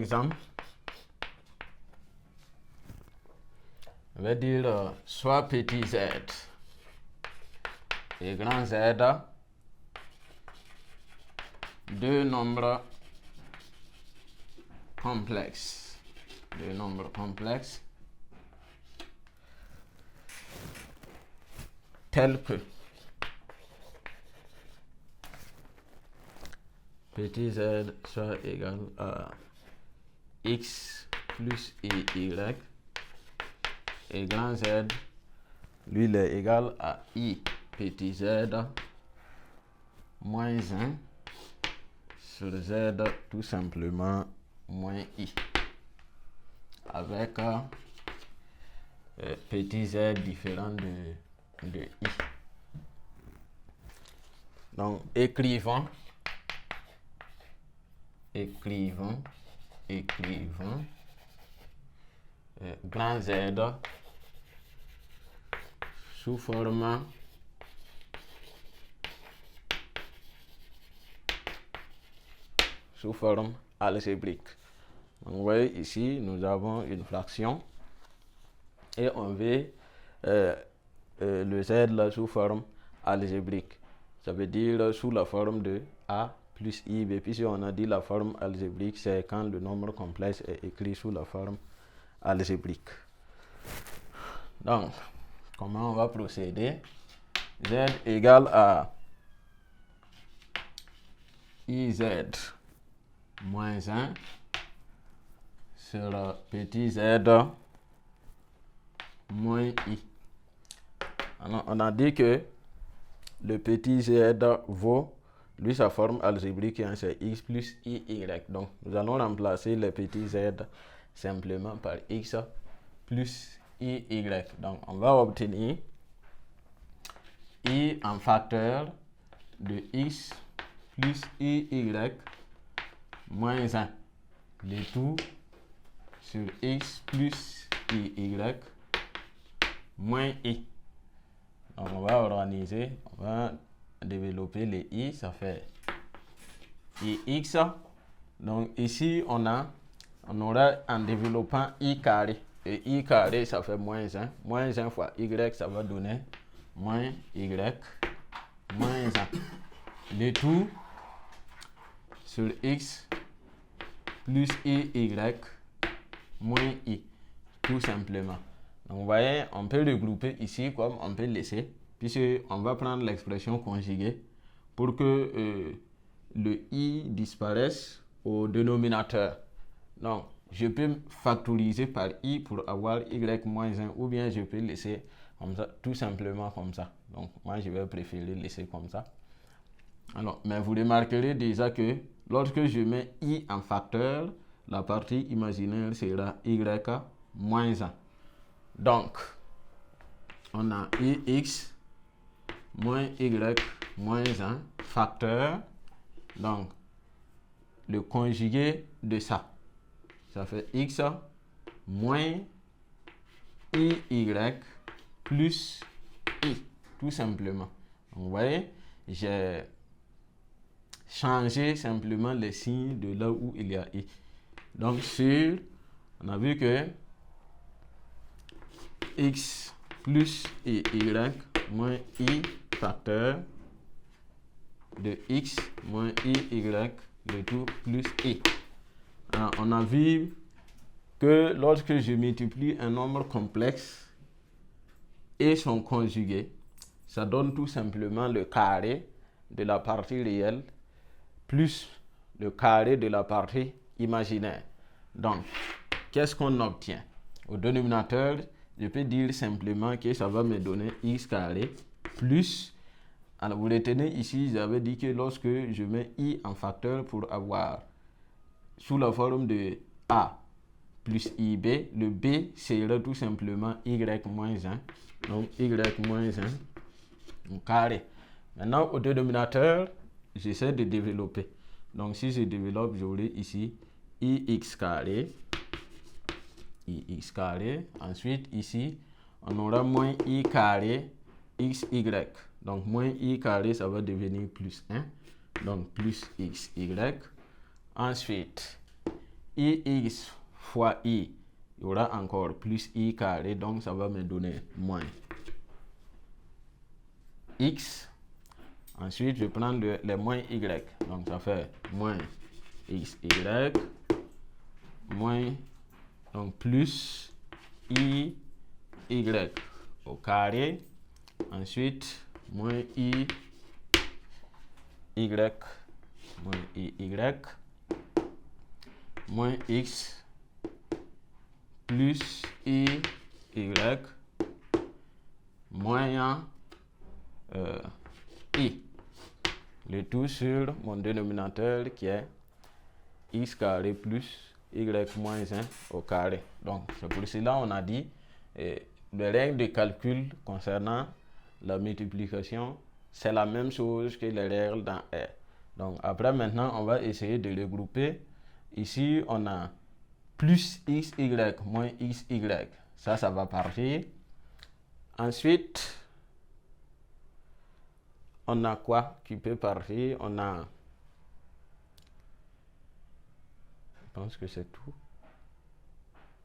exemple, on va dire soit petit z et grand z, deux nombres complexes. Tels que petit z soit égal à x plus y et grand z, lui, il est égal à i petit z moins 1 sur z tout simplement moins i, avec petit z différent de i. Donc, écrivons grand Z sous forme algébrique. Donc, vous voyez ici, nous avons une fraction et on veut le Z là sous forme algébrique. Ça veut dire sous la forme de A plus IB. Puis on a dit la forme algébrique, c'est quand le nombre complexe est écrit sous la forme algébrique. Donc, comment on va procéder? Z égale à IZ moins 1 sur petit z moins I. Alors, on a dit que le petit z vaut, lui, sa forme algébrique, c'est x plus iy. Donc, nous allons remplacer le petit z simplement par x plus iy. Donc, on va obtenir i en facteur de x plus iy moins 1, le tout sur x plus iy moins i. Donc, on va organiser, on va développer les i, ça fait ix. Donc, ici, on aura en développant i carré. Et i carré, ça fait moins 1. Moins 1 fois y, ça va donner moins y moins 1. Le tout sur x plus iy moins i, tout simplement. Donc, vous voyez, on peut regrouper ici comme on peut laisser, puisqu'on va prendre l'expression conjuguée pour que le i disparaisse au dénominateur. Donc, je peux factoriser par i pour avoir y moins 1, ou bien je peux laisser comme ça, tout simplement comme ça. Donc, moi, je vais préférer laisser comme ça. Alors, mais vous remarquerez déjà que lorsque je mets i en facteur, la partie imaginaire sera y moins 1. Donc, on a ix moins y moins 1 facteur. Donc, le conjugué de ça, ça fait x moins iy plus i, tout simplement. Donc, vous voyez, j'ai changé simplement les signes de là où il y a i. Donc, on a vu que x plus y moins i facteur de x moins iy, le tout plus i. Alors, on a vu que lorsque je multiplie un nombre complexe et son conjugué, ça donne tout simplement le carré de la partie réelle plus le carré de la partie imaginaire. Donc, qu'est-ce qu'on obtient? Au dénominateur, je peux dire simplement que ça va me donner x carré plus, alors vous retenez ici, j'avais dit que lorsque je mets i en facteur pour avoir sous la forme de a plus ib, le b sera tout simplement y moins 1, donc y moins 1 carré. Maintenant, au dénominateur, j'essaie de développer. Donc, si je développe, j'aurai ici ix carré. Ensuite, ici, on aura moins i carré xy. Donc, moins i carré, ça va devenir plus 1. Donc, plus xy. Ensuite, ix fois i, il y aura encore plus i carré, donc ça va me donner moins x. Ensuite, je prends les moins y, donc ça fait moins xy, moins, donc plus i y au carré. Ensuite, moins i y, moins i y, moins x plus i y moins i. Le tout sur mon dénominateur qui est x carré plus y moins 1 au carré. Donc, c'est pour cela on a dit les règles de calcul concernant la multiplication, c'est la même chose que les règles dans R. Donc, après, maintenant, on va essayer de regrouper. Ici, on a plus xy moins xy. Ça va partir. Ensuite, on a quoi qui peut partir? On a... Je pense que c'est tout.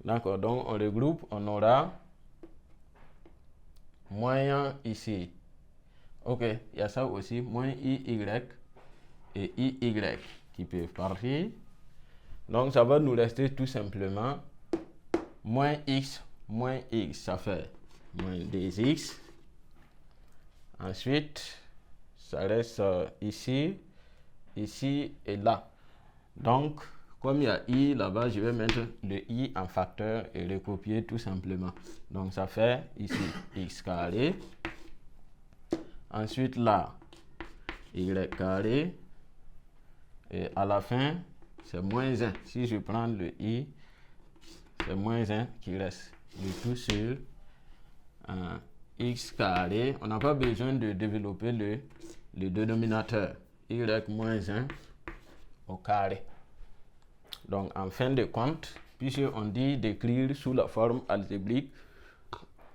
D'accord, donc on regroupe. On aura moins ici. Ok, il y a ça aussi. Moins iy et iy qui peuvent partir. Donc, ça va nous rester tout simplement moins x, ça fait moins 2x. Ensuite, ça reste ici, ici et là. Donc, comme il y a i là-bas, je vais mettre le i en facteur et recopier tout simplement. Donc, ça fait ici x carré. Ensuite, là, y carré. Et à la fin, c'est moins 1. Si je prends le i, c'est moins 1 qui reste. Le tout sur x carré. On n'a pas besoin de développer le dénominateur. Y moins 1 au carré. Donc, en fin de compte, puisqu'on dit d'écrire sous la forme algébrique,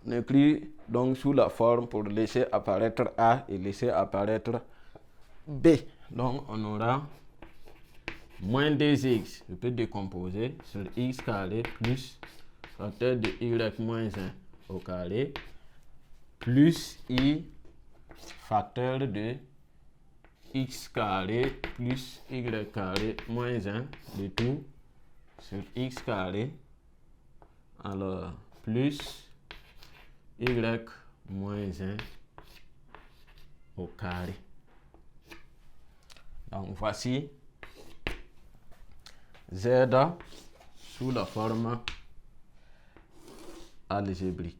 on écrit donc sous la forme pour laisser apparaître A et laisser apparaître B. Donc, on aura moins 2x, je peux décomposer sur x carré plus facteur de y moins 1 au carré plus i facteur de x carré plus y carré moins 1, le tout sur x carré, alors plus y moins 1 au carré. Donc voici z sous la forme algébrique.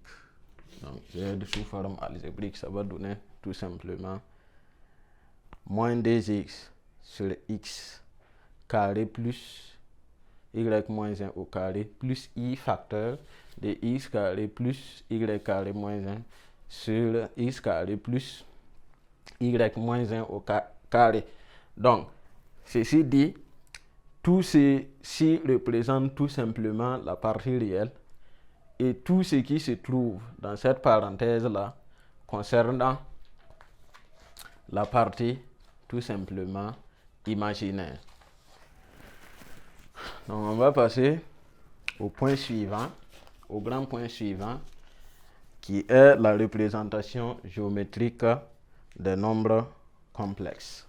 Donc z sous forme algébrique, ça va donner tout simplement moins 2x sur x carré plus y moins 1 au carré plus i facteur de x carré plus y carré moins 1 sur x carré plus y moins 1 au carré. Donc, ceci dit, tout ceci représente tout simplement la partie réelle et tout ce qui se trouve dans cette parenthèse-là concernant la partie tout simplement imaginaire. Donc, on va passer au point suivant, au grand point suivant, qui est la représentation géométrique des nombres complexes.